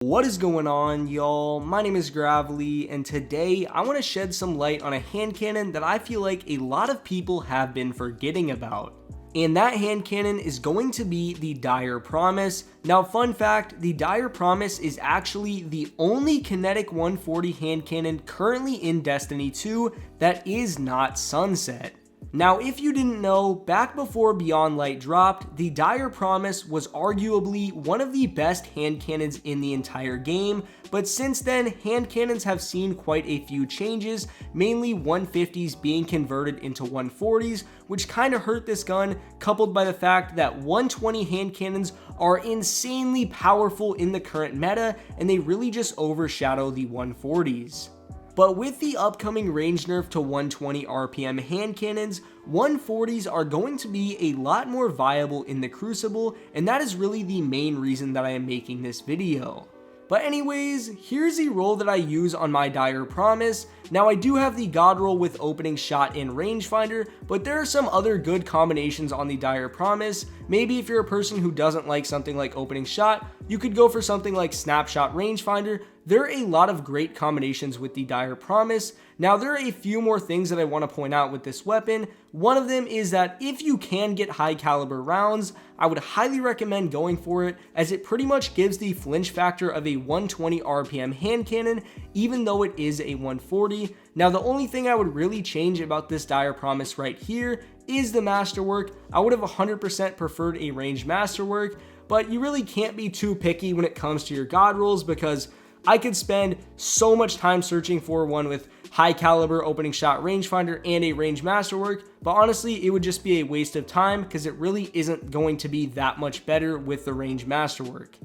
What is going on, y'all? My name is Gravely, and today I want to shed some light on a hand cannon that I feel like a lot of people have been forgetting about. And that hand cannon is going to be the Dire Promise. Now, fun fact, the Dire Promise is actually the only kinetic 140 hand cannon currently in Destiny 2 that is not sunset. Now, if you didn't know, back before Beyond Light dropped, the Dire Promise was arguably one of the best hand cannons in the entire game, but since then, hand cannons have seen quite a few changes, mainly 150s being converted into 140s, which kind of hurt this gun, coupled by the fact that 120 hand cannons are insanely powerful in the current meta, and they really just overshadow the 140s. But with the upcoming range nerf to 120 RPM hand cannons, 140s are going to be a lot more viable in the Crucible, and that is really the main reason that I am making this video. But anyways, here's the roll that I use on my Dire Promise. Now, I do have the God roll with opening shot and rangefinder, but there are some other good combinations on the Dire Promise. Maybe if you're a person who doesn't like something like opening shot, you could go for something like snapshot rangefinder. There are a lot of great combinations with the Dire Promise. Now, there are a few more things that I want to point out with this weapon. One of them is that if you can get high caliber rounds, I would highly recommend going for it, as it pretty much gives the flinch factor of a 120 RPM hand cannon, even though it is a 140. Now, the only thing I would really change about this Dire Promise right here is the masterwork. I would have 100% preferred a ranged masterwork, but you really can't be too picky when it comes to your God rolls, because I could spend so much time searching for one with high caliber opening shot rangefinder and a range masterwork, but honestly it would just be a waste of time because it really isn't going to be that much better with the range masterwork.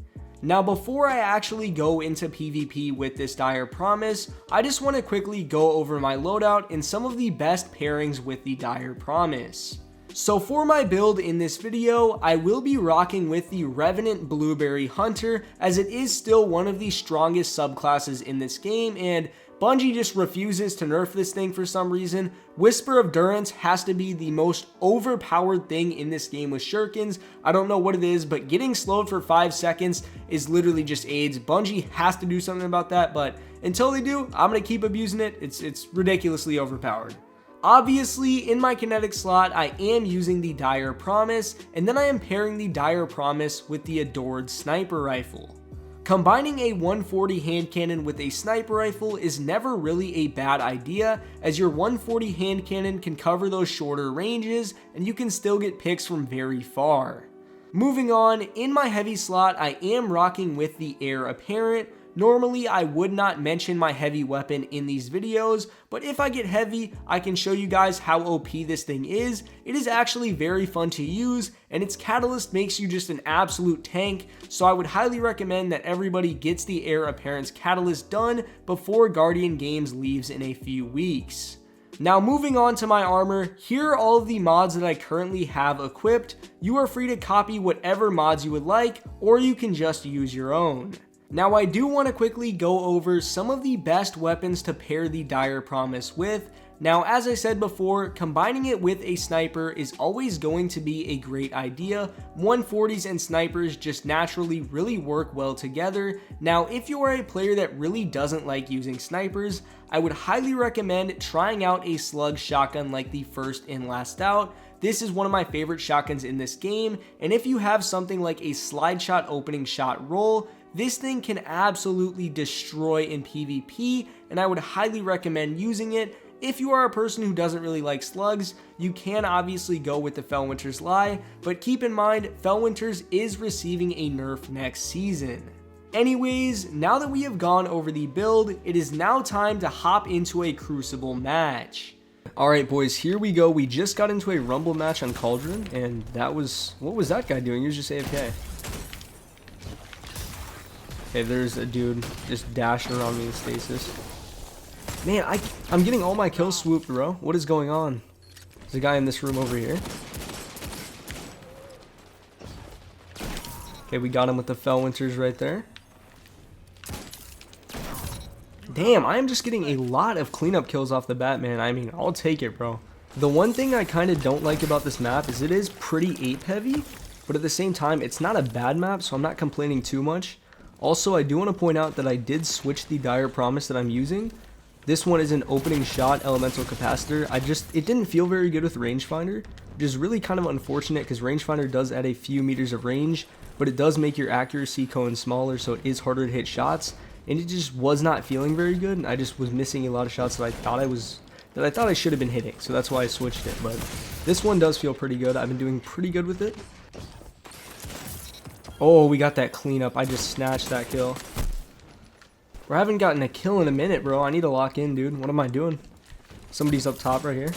Now, before I actually go into PvP with this Dire Promise, I just want to quickly go over my loadout and some of the best pairings with the Dire Promise. So for my build in this video, I will be rocking with the Revenant Blueberry Hunter, as it is still one of the strongest subclasses in this game, and Bungie just refuses to nerf this thing for some reason. Whisper of Durance has to be the most overpowered thing in this game with shurikens. I don't know what it is, but getting slowed for 5 seconds is literally just AIDS. Bungie has to do something about that, but until they do, I'm going to keep abusing it. It's ridiculously overpowered. Obviously, in my kinetic slot, I am using the Dire Promise, and then I am pairing the Dire Promise with the Adored Sniper Rifle. Combining a 140 hand cannon with a sniper rifle is never really a bad idea, as your 140 hand cannon can cover those shorter ranges, and you can still get picks from very far. Moving on, in my heavy slot, I am rocking with the Heir Apparent. Normally, I would not mention my heavy weapon in these videos, but if I get heavy, I can show you guys how OP this thing is. It is actually very fun to use, and its catalyst makes you just an absolute tank, so I would highly recommend that everybody gets the Heir Apparent's catalyst done before Guardian Games leaves in a few weeks. Now, moving on to my armor, here are all of the mods that I currently have equipped. You are free to copy whatever mods you would like, or you can just use your own. Now, I do want to quickly go over some of the best weapons to pair the Dire Promise with. Now, as I said before, combining it with a sniper is always going to be a great idea. 140s and snipers just naturally really work well together. Now, if you are a player that really doesn't like using snipers, I would highly recommend trying out a Slug Shotgun like the First and Last Out. This is one of my favorite shotguns in this game, and if you have something like a slide shot opening shot roll, this thing can absolutely destroy in PvP, and I would highly recommend using it. If you are a person who doesn't really like slugs, you can obviously go with the Felwinter's Lie, but keep in mind, Felwinter's is receiving a nerf next season. Anyways, now that we have gone over the build, it is now time to hop into a Crucible match. Alright boys, here we go. We just got into a Rumble match on Cauldron, and that was, what was that guy doing? He was just AFK. Okay, there's a dude just dashing around me in stasis. Man, I'm getting all my kills swooped, bro. What is going on? There's a guy in this room over here. Okay, we got him with the Felwinters right there. Damn, I am just getting a lot of cleanup kills off the bat, man. I mean, I'll take it, bro. The one thing I kind of don't like about this map is it is pretty ape heavy, but at the same time, it's not a bad map, so I'm not complaining too much. Also, I do want to point out that I did switch the Dire Promise that I'm using. This one is an opening shot elemental capacitor. It didn't feel very good with rangefinder, which is really kind of unfortunate because rangefinder does add a few meters of range, but it does make your accuracy cone smaller, so it is harder to hit shots, and it just was not feeling very good, and I just was missing a lot of shots that I thought I should have been hitting, so that's why I switched it. But this one does feel pretty good. I've been doing pretty good with it. Oh, we got that cleanup. I just snatched that kill. I haven't gotten a kill in a minute, bro. I need to lock in, dude. What am I doing? Somebody's up top right here.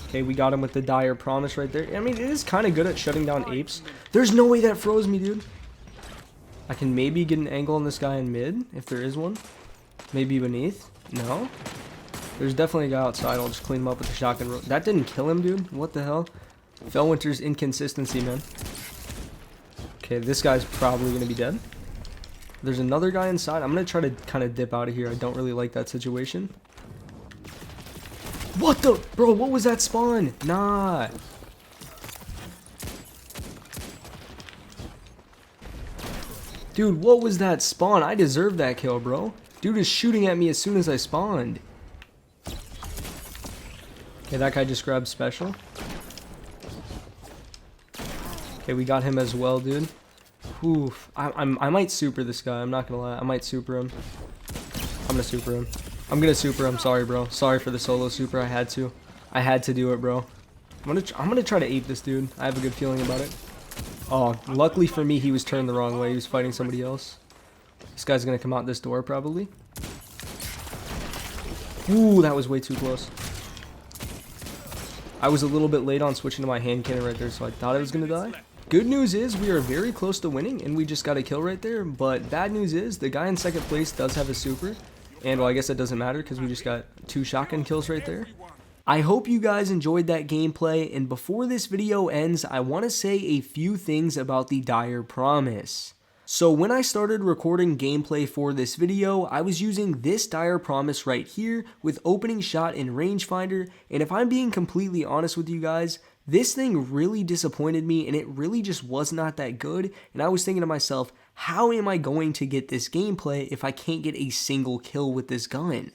Okay, we got him with the Dire Promise right there. I mean, it is kind of good at shutting down apes. There's no way that froze me, dude. I can maybe get an angle on this guy in mid, if there is one. Maybe beneath. No. There's definitely a guy outside. I'll just clean him up with the shotgun. That didn't kill him, dude. What the hell? Fellwinter's inconsistency, man. Okay, this guy's probably going to be dead. There's another guy inside. I'm going to try to kind of dip out of here. I don't really like that situation. What the? Bro, what was that spawn? Nah. Dude, what was that spawn? I deserved that kill, bro. Dude is shooting at me as soon as I spawned. Okay, that guy just grabbed special. Okay, we got him as well, dude. Oof. I might super this guy. I'm not gonna lie. I might super him. I'm gonna super him. I'm gonna super him. Sorry, bro. Sorry for the solo super. I had to. I had to do it, bro. I'm gonna try to ape this dude. I have a good feeling about it. Oh, luckily for me, he was turned the wrong way. He was fighting somebody else. This guy's gonna come out this door probably. Ooh, that was way too close. I was a little bit late on switching to my hand cannon right there, so I thought I was gonna die. Good news is we are very close to winning, and we just got a kill right there. But bad news is the guy in second place does have a super. And, well, I guess that doesn't matter because we just got 2 shotgun kills right there. I hope you guys enjoyed that gameplay, and before this video ends, I want to say a few things about the Dire Promise. So when I started recording gameplay for this video, I was using this Dire Promise right here with opening shot and rangefinder, and if I'm being completely honest with you guys, this thing really disappointed me, and it really just was not that good, and I was thinking to myself, how am I going to get this gameplay if I can't get a single kill with this gun?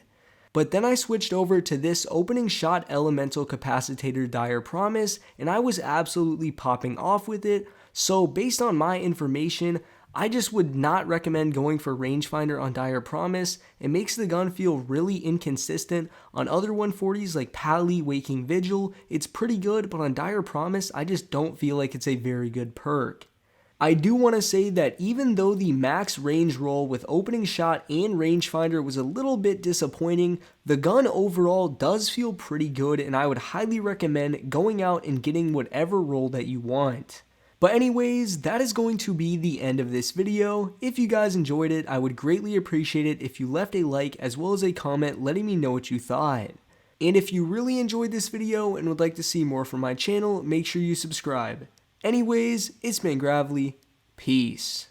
But then I switched over to this opening shot elemental capacitator Dire Promise, and I was absolutely popping off with it. So based on my information, I just would not recommend going for rangefinder on Dire Promise. It makes the gun feel really inconsistent. On other 140s like Pally, Waking Vigil, it's pretty good, but on Dire Promise, I just don't feel like it's a very good perk. I do want to say that even though the max range roll with opening shot and rangefinder was a little bit disappointing, the gun overall does feel pretty good, and I would highly recommend going out and getting whatever roll that you want. But anyways, that is going to be the end of this video. If you guys enjoyed it, I would greatly appreciate it if you left a like as well as a comment letting me know what you thought. And if you really enjoyed this video and would like to see more from my channel, make sure you subscribe. Anyways, it's been Gravely. Peace.